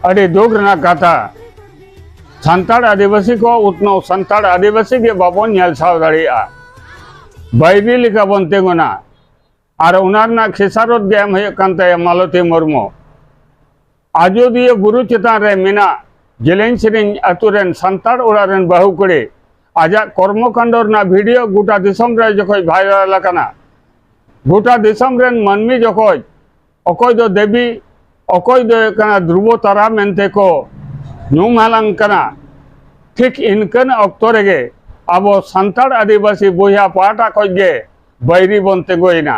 अड़ी दुख रना कथा सानताड़ आदिवासी को उतनाव सानताड़ आदिवासी के बाबन नेल साव दाड़िया बायरी लेका बन तेगुना और उनार ना खेसारत गे एम हुयुग कान ताया मालती मुर्मू आजोदिया बुरु चेतान रे मेना जेलें सेरें आतु रेन सानताड़ ओड़ा रेन बाहु कुड़ी आजा कर्मकांड ना भिडियो गोटा दिसम रे जखोय भाइराल आकाना गोटा दिसम रेन मानमी जखोय अकय दो देवी अकय दो काना ध्रुव तारा मेनते को नुम हालां काना ठीक इनकन अक्तो रेगे अब सानताड़ आदिवासी बया पाटा खगे बैरी बनते गईना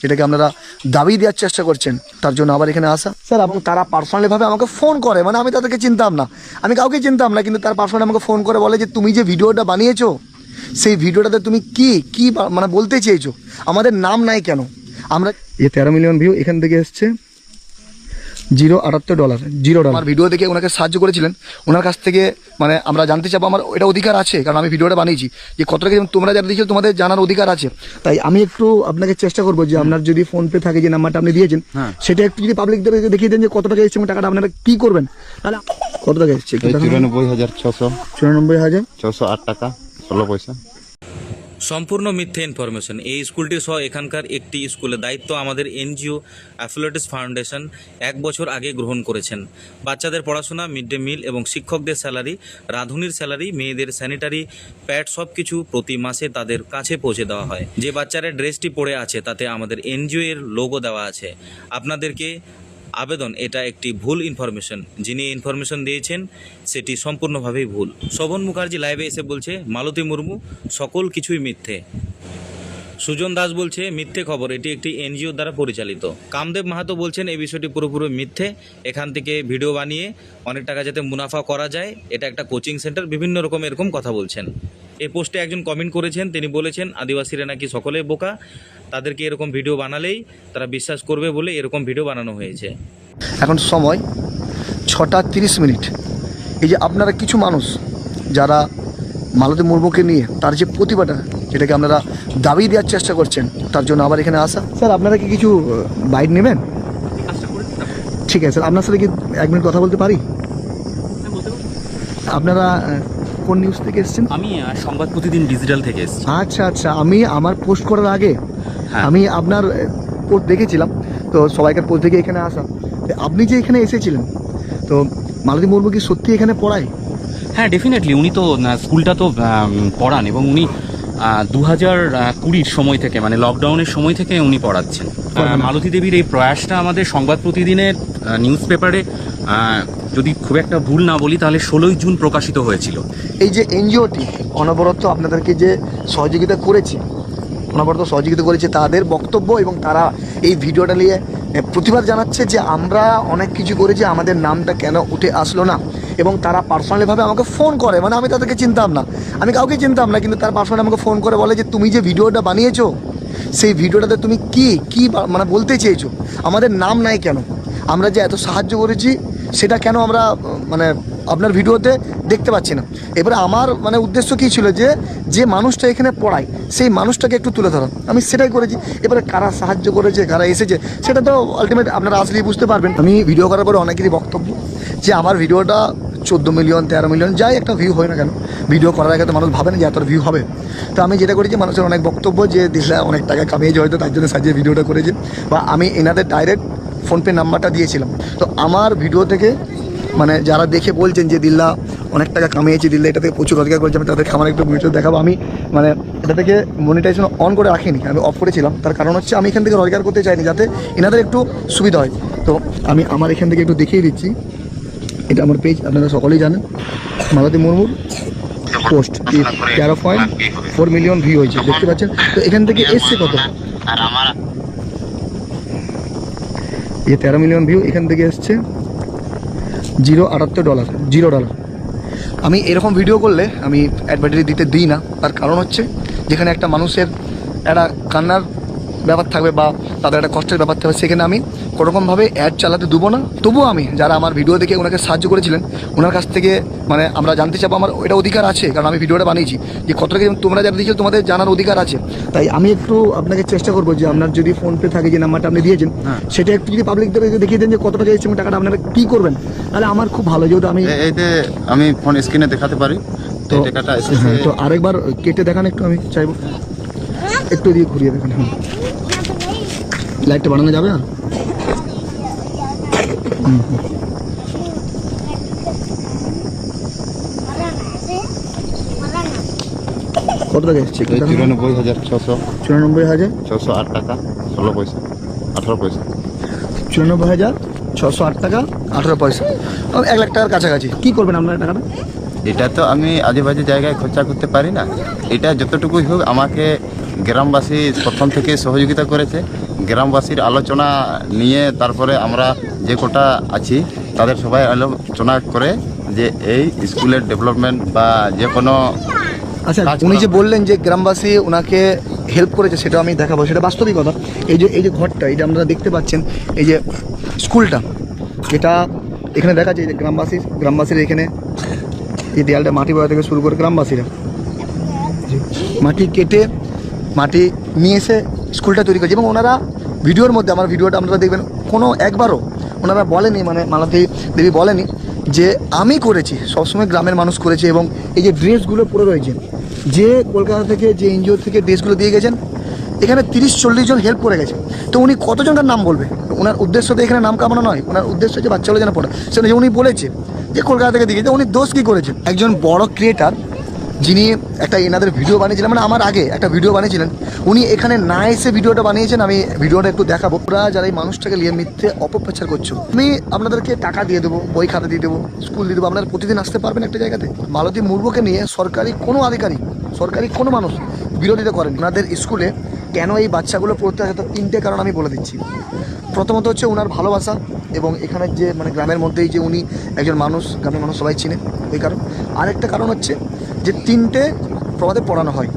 যেটাকে আপনারা দাবি দেওয়ার চেষ্টা করছেন তার জন্য আবার এখানে আসা স্যার আপনি তারা পার্সোনালিভাবে আমাকে ফোন করে মানে আমি তাদেরকে চিনতাম না আমি কাউকে চিনতাম না কিন্তু তার পার্সোনালি আমাকে ফোন করে বলে যে তুমি যে ভিডিওটা বানিয়েছো সেই ভিডিওটাতে তুমি কি মানে বলতে চেয়েছো আমাদের নাম নাই কেন আমরা এই 13 মিলিয়ন ভিউ এখান থেকে এসছে $0.78 আমার ভিডিও দেখে ওনাকে সাহায্য করেছিলেন ওনার কাছ থেকে মানে আমরা জানতে চাবো আমার এটা অধিকার আছে কারণ আমি ভিডিওটা বানিয়েছি যে কত টাকা তোমরা যারা দিয়েছো তোমাদের জানার অধিকার আছে তাই আমি একটু আপনাকে চেষ্টা করবো যে আপনার যদি ফোন পে থাকে যে নাম্বারটা আপনি দিয়েছেন সেটা একটু যদি পাবলিকদেরকে দেখিয়ে দেন যে কত টাকা এসেছে এবং টাকাটা আপনারা কি করবেন তাহলে কত টাকা এসেছে 94,608 টাকা 16 পয়সা সম্পূর্ণ মিথ্যে ইনফরমেশন এই স্কুলটি সহ এখানকার একটি স্কুলের দায়িত্ব আমাদের এনজিও অ্যাফিলিয়েটস ফাউন্ডেশন 1 বছর আগে গ্রহণ করেছেন বাচ্চাদের পড়াশোনা মিড ডে মিল এবং শিক্ষকদের স্যালারি রাঁধুনির স্যালারি মেয়েদের স্যানিটারি প্যাড সব কিছু প্রতি মাসে তাদের কাছে পৌঁছে দেওয়া হয় যে বাচ্চারা ড্রেসটি পরে আছে তাতে আমাদের এনজিও এর লোগো দেওয়া আছে আপনাদেরকে আবেদন এটা একটি ভুল ইনফরমেশন যিনি ইনফরমেশন দিয়েছেন সেটি সম্পূর্ণভাবেই ভুল শোভন মুখার্জি লাইভে এসে বলছে মালতী মুর্মু সকল কিছুই মিথ্যে সুজন দাস বলছে মিথ্যে খবর এটি একটি এনজিও দ্বারা পরিচালিত কামদেব মাহাতো বলছেন এই বিষয়টি পুরোপুরি মিথ্যে এখান থেকে ভিডিও বানিয়ে অনেক টাকা যাতে মুনাফা করা যায় এটা একটা কোচিং সেন্টার বিভিন্ন রকম এরকম কথা বলছেন এই পোস্টে একজন কমেন্ট করেছেন তিনি বলেছেন আদিবাসীরা নাকি সকলেই বোকা তাদেরকে এরকম ভিডিও বানালেই তারা বিশ্বাস করবে বলে এরকম ভিডিও বানানো হয়েছে এখন সময় 6:30 এই যে আপনারা কিছু মানুষ যারা মালতী মুর্মুকে নিয়ে তার যে প্রতিভাটা যেটাকে আপনারা দাবি দেওয়ার চেষ্টা করছেন তার জন্য আবার এখানে আসা স্যার আপনারা কি কিছু বাইট নেবেন ঠিক আছে স্যার আপনার সাথে কি 1 মিনিট কথা বলতে পারি আপনারা কোন নিউজ থেকে এসেছেন আমি সংবাদ প্রতিদিন ডিজিটাল থেকে এসেছি আচ্ছা আমি আমার পোস্ট করার আগে আমি আপনার পোস্ট দেখেছিলাম তো সবাইকার পোস্ট থেকে এখানে আসা আপনি যে এখানে এসেছিলেন তো মালতী মুর্মু কি সত্যি এখানে পড়ায় হ্যাঁ ডেফিনেটলি উনি তো স্কুলটা তো পড়ান এবং উনি 2020 সময় থেকে মানে লকডাউনের সময় থেকে উনি পড়াচ্ছেন মালতী দেবীর এই প্রয়াসটা আমাদের সংবাদ প্রতিদিনের নিউজ পেপারে যদি খুব একটা ভুল না বলি তাহলে 16 জুন প্রকাশিত হয়েছিল এই যে এনজিওটি অনবরত আপনাদেরকে যে সহযোগিতা করেছে তাদের বক্তব্য এবং তারা এই ভিডিওটা নিয়ে প্রতিবাদ জানাচ্ছে যে আমরা অনেক কিছু করেছি আমাদের নামটা কেন উঠে আসলো না এবং তারা পার্সোনালিভাবে আমাকে ফোন করে মানে আমি তাদেরকে চিনতাম না আমি কাউকে চিনতাম না কিন্তু তার পার্সোনালি আমাকে ফোন করে বলে যে তুমি যে ভিডিওটা বানিয়েছো সেই ভিডিওটাতে তুমি কি মানে বলতে চেয়েছো আমাদের নাম নাই কেন আমরা যে এত সাহায্য করেছি সেটা কেন আমরা মানে আপনার ভিডিওতে দেখতে পাচ্ছি না এবারে আমার মানে উদ্দেশ্য কী ছিল যে মানুষটা এখানে পড়ায় সেই মানুষটাকে একটু তুলে ধরা আমি সেটাই করেছি এবারে কারা সাহায্য করেছে কারা এসেছে সেটা তো আলটিমেট আপনারা আসলেই বুঝতে পারবেন আমি ভিডিও করার পরে অনেকেরই বক্তব্য যে আমার ভিডিওটা 14 মিলিয়ন 13 মিলিয়ন যাই একটা ভিউ হয় না কেন ভিডিও করার আগে তো মানুষ ভাবে না যে এত ভিউ হবে তো আমি যেটা করেছি মানুষের অনেক বক্তব্য যে দিশা অনেক টাকা কামিয়েছে হয়তো তার জন্য সাজিয়ে ভিডিওটা করেছে বা আমি এনাদের ডাইরেক্ট ফোনপে নাম্বারটা দিয়েছিলাম তো আমার ভিডিও থেকে মানে যারা দেখে বলছেন যে দিল্লা অনেক টাকা কামিয়েছে দিল্লা এটা থেকে প্রচুর রোজগার করেছে আমি তাদেরকে আমার একটু ভিডিও দেখাবো আমি মানে এটা থেকে মনিটাইজেশন অন করে রাখিনি আমি অফ করেছিলাম তার কারণ হচ্ছে আমি এখান থেকে রোজগার করতে চাইনি যাতে এনাদের একটু সুবিধা হয় তো আমি আমার এখান থেকে একটু দেখিয়ে দিচ্ছি এটা আমার পেজ আপনারা সকলেই জানেন মালতী মুর্মুর পোস্ট 13.4 মিলিয়ন ভিউ হয়েছে দেখতে পাচ্ছেন তো এখান থেকে এসছে কত এই 13 মিলিয়ন ভিউ এখান থেকে এসছে $0.78 আমি এরকম ভিডিও করলে আমি অ্যাডভার্টাইজ দিতে দিই না তার কারণ হচ্ছে যেখানে একটা মানুষের একটা কান্নার ব্যাপার থাকবে বা তাদের একটা কষ্টের ব্যাপার থাকে, সেখানে আমি কোনোরকমভাবে অ্যাড চালাতে দেবো না। তবুও আমি যারা আমার ভিডিও দেখে ওনাকে সাহায্য করেছিলেন, ওনার কাছ থেকে মানে আমরা জানতে চাবো, আমার এটা অধিকার আছে, কারণ আমি ভিডিওটা বানিয়েছি যে কত টাকা তোমরা যারা দিয়েছো তোমাদের জানার অধিকার আছে। তাই আমি একটু আপনাকে চেষ্টা করবো যে আপনার যদি ফোনপে থাকে, যে নাম্বারটা আপনি দিয়েছেন সেটা একটু যদি পাবলিকদের দেখিয়ে দেন যে কত টাকা এসেছে এবং টাকাটা আপনারা কী করবেন, তাহলে আমার খুব ভালো, যেহেতু আমি এইতে আমি ফোন স্ক্রিনে দেখাতে পারি তো এই টাকাটা এসেছে। হ্যাঁ, তো আরেকবার কেটে দেখান একটু, আমি চাইবো একটু দিয়ে ঘুরিয়ে দেখান। হ্যাঁ, লাইটটা বাড়ানো যাবে আর কত টাকা এসছে? এই 94,600 94,608 টাকা 16 পয়সা 18 পয়সা। 94,608 টাকা 18 পয়সা, 1 লাখ টাকার কাছাকাছি। কি করবেন আপনার টাকাটা? এটা তো আমি আজেবাজে জায়গায় খরচা করতে পারি না, এটা যতটুকুই হোক আমাকে গ্রামবাসী প্রথম থেকে সহযোগিতা করেছে। গ্রামবাসীর আলোচনা নিয়ে তারপরে আমরা যে কোটা আছি তাদের সবাই আলোচনা করে যে এই স্কুলের ডেভেলপমেন্ট বা যে কোনো আচ্ছা, কাজ উনি যে করা- বললেন যে গ্রামবাসী ওনাকে হেল্প করেছে, সেটা আমি দেখাবো, সেটা বাস্তবিক কথা। এই যে ঘরটা, এটা আপনারা দেখতে পাচ্ছেন, এই যে স্কুলটা, এটা এখানে দেখা যায় যে গ্রামবাসীর এখানে এই দেয়ালটা মাটি বয়া থেকে শুরু করে গ্রামবাসীরা মাটি কেটে মাটি নিয়ে এসে স্কুলটা তৈরি করেছে। এবং ওনারা ভিডিওর মধ্যে, আমার ভিডিওটা আপনারা দেখবেন, কোনো একবারও ওনারা বলেনি, মানে মালতী দেবী বলেনি যে আমি করেছি, সবসময় গ্রামের মানুষ করেছে। এবং এই যে ড্রেসগুলো পরে রয়েছে, যে কলকাতা থেকে যে এনজিও থেকে ড্রেসগুলো দিয়ে গেছেন, এখানে 30-40 জন হেল্প করে গেছে। তো উনি কতজনকার নাম বলবে? ওনার উদ্দেশ্য তো এখানে নাম কামানো নয়, ওনার উদ্দেশ্য যে বাচ্চাগুলো যেন পড়ে। সেটা যে উনি বলেছে যে কলকাতা থেকে দিয়ে গেছে, উনি দোষ কী করেছেন? একজন বড় ক্রিয়েটার যিনি একটা এনাদের ভিডিও বানিয়েছিলেন, মানে আমার আগে একটা ভিডিও বানিয়েছিলেন, উনি এখানে না এসে ভিডিওটা বানিয়েছেন। আমি ভিডিওটা একটু দেখাবো। ওরা যারা এই মানুষটাকে নিয়ে মিথ্যে অপপ্রচার করছো, আমি আপনাদেরকে টাকা দিয়ে দেবো, বই খাতা দিয়ে দেবো, স্কুল দিয়ে দেবো, আপনারা প্রতিদিন আসতে পারবেন একটা জায়গাতে। মালতী মুর্মুকে নিয়ে সরকারি কোনো আধিকারিক, সরকারি কোনো মানুষ বিরোধিতা করেন। ওনাদের স্কুলে কেন এই বাচ্চাগুলো পড়তে আসে, তো 3টে কারণ আমি বলে দিচ্ছি। প্রথমত হচ্ছে ওনার ভালোবাসা, এবং এখানে যে মানে গ্রামের মধ্যেই যে উনি একজন মানুষ, গ্রামের মানুষ সবাই চিনে, ওই কারণ। আরেকটা কারণ হচ্ছে যে 3টে প্রবাদে পড়ানো হয়,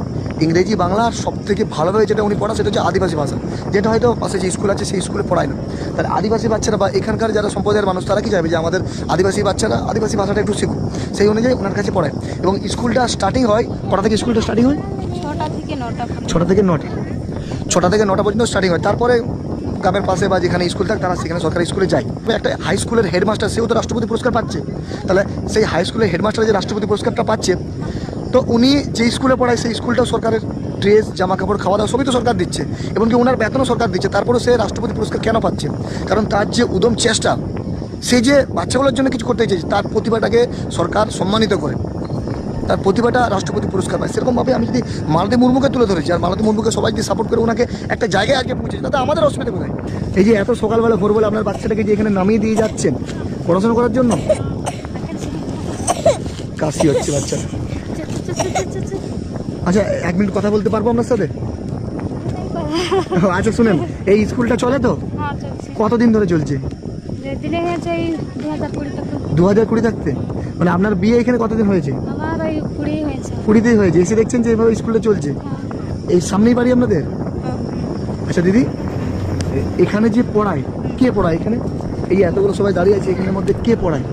ইংরেজি, বাংলা, আর সবথেকে ভালোভাবে যেটা উনি পড়ান সেটা হচ্ছে আদিবাসী ভাষা, যেটা হয়তো পাশে যে স্কুল আছে সেই স্কুলে পড়ায় না। তাহলে আদিবাসী বাচ্চারা বা এখানকার যারা সম্প্রদায়ের মানুষ, তারা কি চাইবে যে আমাদের আদিবাসী বাচ্চারা আদিবাসী ভাষাটা একটু শিখুক, সেই অনুযায়ী ওনার কাছে পড়ায়। এবং স্কুলটা স্টার্টিং হয় কটা থেকে? স্কুলটা স্টার্টিং হয় 6টা থেকে 9টা। 6টা থেকে 9টা, 6টা থেকে 9টা পর্যন্ত স্টার্টিং হয়। তারপরে গ্রামের পাশে বা যেখানে স্কুল থাকে তারা সেখানে সরকারি স্কুলে যায়। একটা হাই স্কুলের হেডমাস্টার, সেও তো রাষ্ট্রপতি পুরস্কার পাচ্ছে। তাহলে সেই হাই স্কুলের হেডমাস্টার যে রাষ্ট্রপতি পুরস্কারটা পাচ্ছে, তো উনি যে স্কুলে পড়ায় সেই স্কুলটাও সরকারের ড্রেস, জামা কাপড়, খাওয়া দাওয়া সবই তো সরকার দিচ্ছে, এমনকি ওনার বেতনও সরকার দিচ্ছে। তারপরেও সে রাষ্ট্রপতি পুরস্কার কেন পাচ্ছে? কারণ তার যে উদম চেষ্টা, সে যে বাচ্চাগুলোর জন্য কিছু করতে চেয়েছে, তার প্রতিভাটাকে সরকার সম্মানিত করে, তার প্রতিভাটা রাষ্ট্রপতি পুরস্কার পায়। সেরকমভাবে আমি যদি মালতী মুর্মুকে তুলে ধরেছি, আর মালতী মুর্মুকে সবাই যদি সাপোর্ট করে ওনাকে একটা জায়গায় আজকে পৌঁছেছে, তাতে আমাদের অসুবিধা কোথায়? এই যে এত সকালবেলা ভোরবেলা আপনার বাচ্চাটাকে যে এখানে নামিয়ে দিয়ে যাচ্ছেন পড়াশোনা করার জন্য, কাশি হচ্ছে বাচ্চা। আচ্ছা, 1 মিনিট কথা বলতে পারবো আপনার সাথে? আচ্ছা শুনেন, এই স্কুলটা চলে তো হ্যাঁ, চলছে। কতদিন ধরে চলছে? দিলে হয়েছে এই 2020 থেকে। 2020 থাকতে, মানে আপনার বিয়ে এখানে কতদিন হয়েছে? আমার ওই 20 হয়েছে। 20তেই হয়েছে। এসে দেখছেন যে এভাবে স্কুলটা চলছে, এই সামনেই বাড়ি আপনাদের? আচ্ছা দিদি, এখানে যে পড়ায়, কে পড়ায় এখানে? এই এতগুলো সবাই দাঁড়িয়ে আছে, এখানের মধ্যে কে পড়ায়?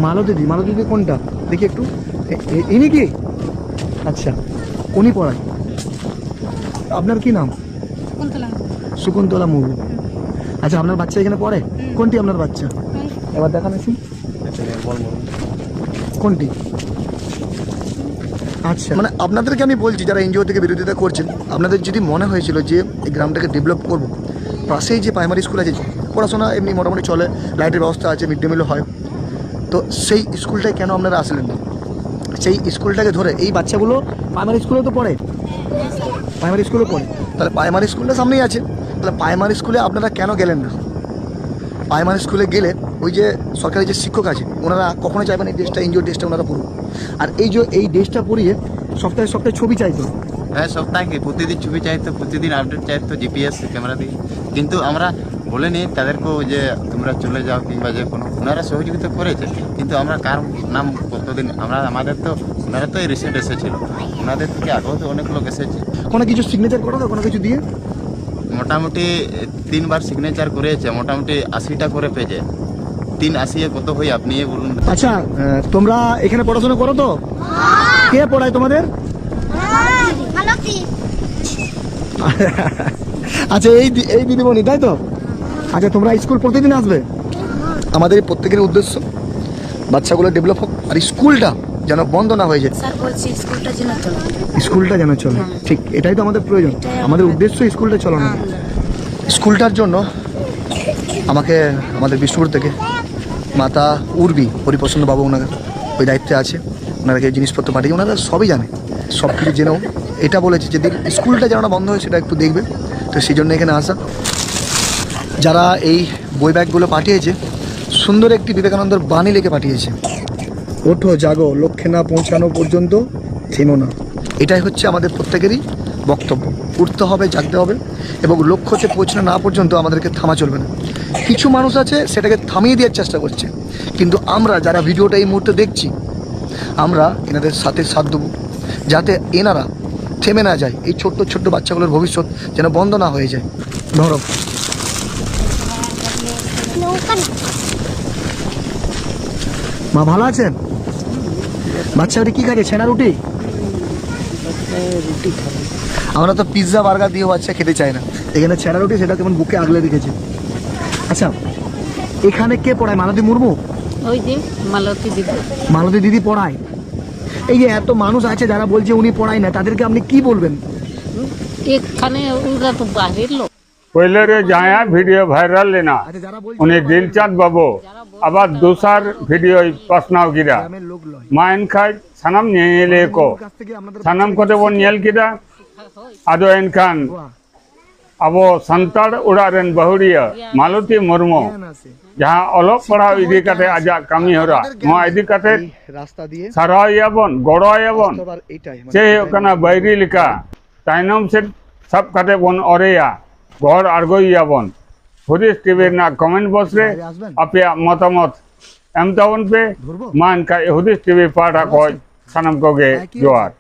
মালতী দিদি। মালতী দিদি কোনটা দেখি একটু, ইনি কি? আচ্ছা, উনি পড়ায়। আপনার কি নাম? শকুন্তলা মুর্মু। আচ্ছা, আপনার বাচ্চা এখানে পড়ে? কোনটি আপনার বাচ্চা? এবার দেখান এসে কোনটি? আচ্ছা, মানে আপনাদেরকে আমি বলছি যারা এনজিও থেকে বিরোধিতা করছেন, আপনাদের যদি মনে হয়েছিল যে এই গ্রামটাকে ডেভেলপ করবো, পাশেই যে প্রাইমারি স্কুল আছে, পড়াশোনা এমনি মোটামুটি চলে, লাইটের ব্যবস্থা আছে, মিড ডে মিলও হয়, তো সেই স্কুলটায় কেন আপনারা আসলেন না? সেই স্কুলটাকে ধরে এই বাচ্চাগুলো প্রাইমারি স্কুলে তো পড়ে, প্রাইমারি স্কুলে পড়ে, তাহলে প্রাইমারি স্কুলটা সামনেই আছে, তাহলে প্রাইমারি স্কুলে আপনারা কেন গেলেন না? প্রাইমারি স্কুলে গেলে ওই যে সরকারি যে শিক্ষক আছে, ওনারা কখনো চাইবেন এই ড্রেসটা, এনজিও ড্রেসটা ওনারা পড়ুন। আর এই যে এই ড্রেসটা পরিয়ে সপ্তাহে সপ্তাহে ছবি চাইতো, হ্যাঁ সপ্তাহে কি প্রতিদিন ছবি চাইতো, প্রতিদিন আপডেট চাইতো জিপিএস ক্যামেরা দিয়ে। কিন্তু আমরা বলিনি তাদেরকেও যে তোমরা চলে যাও কিংবা যে কোনো, ওনারা সহযোগিতা করেছে। কিন্তু আমরা কার নাম কতদিন, আমাদের তো ওনারা তো এই রিসেন্ট এসেছিল, ওনাদের থেকে আগেও তো অনেক লোক এসেছে। কোনো কিছু সিগনেচার করো তো, কোনো কিছু দিয়ে? মোটামুটি 3বার সিগনেচার করেছে, মোটামুটি 80টা করে পেজে। 380 কত হয় আপনি বলুন। আচ্ছা তোমরা এখানে পড়াশোনা করো তো? কে পড়ায় তোমাদের? আচ্ছা এই দিদিমণি তাই তো? আচ্ছা তোমরা স্কুল প্রতিদিন আসবে? আমাদের প্রত্যেকের উদ্দেশ্য বাচ্চাগুলো ডেভেলপ হোক, আর স্কুলটা যেন বন্ধ না হয়ে যায়। স্যার বলছি স্কুলটা যেন চলে। স্কুলটা যেন চলে, ঠিক এটাই তো আমাদের প্রয়োজন। আমাদের উদ্দেশ্য স্কুলটা চলানো। স্কুলটার জন্য আমাকে আমাদের বিষ্ণুপুর থেকে মাতা উর্বি হরিপ্রসন্ন বাবু ওনারা ওই দায়িত্বে আছে, ওনারাকে জিনিসপত্র পাঠিয়ে ওনারা সবই জানে, সব কিছু জেনেও এটা বলেছে যে স্কুলটা যেন না বন্ধ হয় সেটা একটু দেখবে। তো সেই জন্য এখানে আসা। যারা এই বই ব্যাগগুলো পাঠিয়েছে, সুন্দর একটি বিবেকানন্দর বাণী লিখে পাঠিয়েছে, ওঠো জাগো, লক্ষ্যে না পৌঁছানো পর্যন্ত থেমো না। এটাই হচ্ছে আমাদের প্রত্যেকেরই বক্তব্য। উঠতে হবে, জাগতে হবে, এবং লক্ষ্যতে পৌঁছানো না পর্যন্ত আমাদেরকে থামা চলবে না। কিছু মানুষ আছে সেটাকে থামিয়ে দেওয়ার চেষ্টা করছে, কিন্তু আমরা যারা ভিডিওটা এই মুহূর্তে দেখছি, আমরা এনাদের সাথে সাথ দেবো যাতে এনারা থেমে না যায়, এই ছোট্ট ছোট্ট বাচ্চাগুলোর ভবিষ্যৎ যেন বন্ধ না হয়ে যায়। ধরো মা ভালো আছেন? বাচ্চাটি কি খাচ্ছে? ছেনা রুটি? আমরা তো পিৎজা বার্গার দিয়েও বাচ্চা খেতে চাই না, এখানে ছেনা রুটি, সেটা কেমন বুকে আগলে রেখেছে। আচ্ছা এখানে কে পড়ায়? মালতী মুর্মু? ওই যে মালতী দিদি। মালতী দিদি পড়ায়। এই যে এত মানুষ আছে যারা বলছে উনি পড়ায় না, তাদেরকে আপনি কি বলবেন? এখানে ওরা তো বাইরের লোক। पहले रे जाया वीडियो वायरल लेना আচ্ছা যারা বলছে उन्हें दिलचंद बाबू अब दूसर वीडियो पसनाव गिरा গ্রামের লোক লয়, माइन खाई सनम नेले को কাছ থেকে আপনাদের सनम को तो वो नेल किदा आदो इनखान अब संताड़ उड़ारेन बहुरिया मालती मुर्मू জ্ঞান আছে। जहाँ अलग पढ़ाव इदी कते आजा कमी हो रहा वहाँ इदी कते এই রাস্তা দিয়ে सरायाबन गड़ायाबन আবার এটাই মানে से कना बैरी लिखा ताइनम से सब कते बन औरेया घर आर्गोयाबन हुदिस टीवी ना कमेंट बॉक्स रे अपया मतामत एम तावन पे ধরবো? मान का हुदिस टीवी पाठा को सनम को गे जोहार